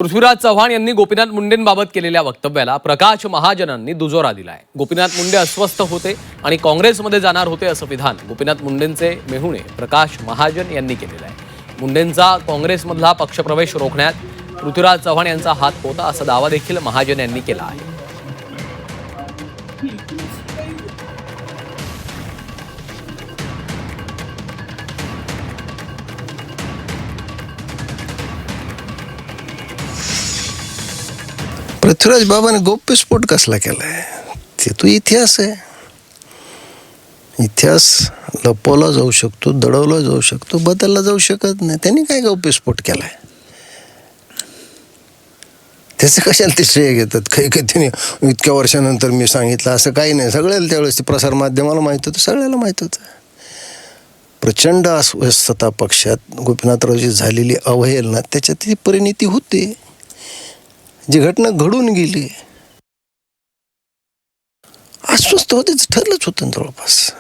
पृथ्वीराज चव्हाण यांनी गोपीनाथ मुंडेंबाबत केलेल्या वक्तव्याला प्रकाश महाजनांनी दुजोरा दिलाय. गोपीनाथ मुंडे अस्वस्थ होते आणि काँग्रेसमध्ये जाणार होते असं विधान गोपीनाथ मुंडेंचे मेहुणे प्रकाश महाजन यांनी केलेलं आहे. मुंडेंचा काँग्रेसमधला पक्षप्रवेश रोखण्यात पृथ्वीराज चव्हाण यांचा हात होता असा दावा देखील महाजन यांनी केला आहे. पृथ्वीराज बाबाने गौप्यस्फोट कसला केलाय ते तो इतिहास आहे. इतिहास लपवला जाऊ शकतो, दडवला जाऊ शकतो, बदलला जाऊ शकत नाही. त्यांनी काय गौप्यस्फोट केलाय त्याचं कशाला ते श्रेय घेतात? काही काही त्यांनी इतक्या वर्षानंतर मी सांगितलं असं काही नाही. सगळ्याला त्यावेळेस प्रसार माध्यमाला माहीत होतं, सगळ्याला माहीत होतं. प्रचंड अस्वस्थता पक्षात गोपीनाथरावची झालेली अवहेलना त्याच्यात ती परिणिती होते, जी घटना घडून गेली. अस्वस्थ होतेच ठरलंच होतं जवळपास.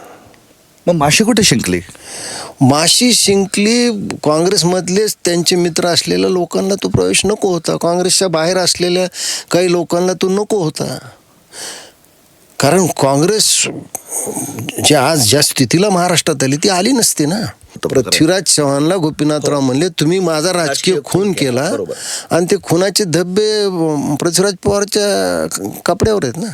मग माशी कुठे शिंकली? माशी शिंकली. काँग्रेसमधलेच त्यांचे मित्र असलेल्या लोकांना तो प्रवेश नको होता. काँग्रेसच्या बाहेर असलेल्या काही लोकांना तो नको होता. कारण काँग्रेस जी आज ज्या स्थितीला महाराष्ट्रात आली ती आली नसती ना. पृथ्वीराज चव्हाणला गोपीनाथराव म्हणले तुम्ही माझा राजकीय खून केला, आणि ते खुनाचे धब्बे पृथ्वीराज पवारच्या कपड्यावर आहेत ना.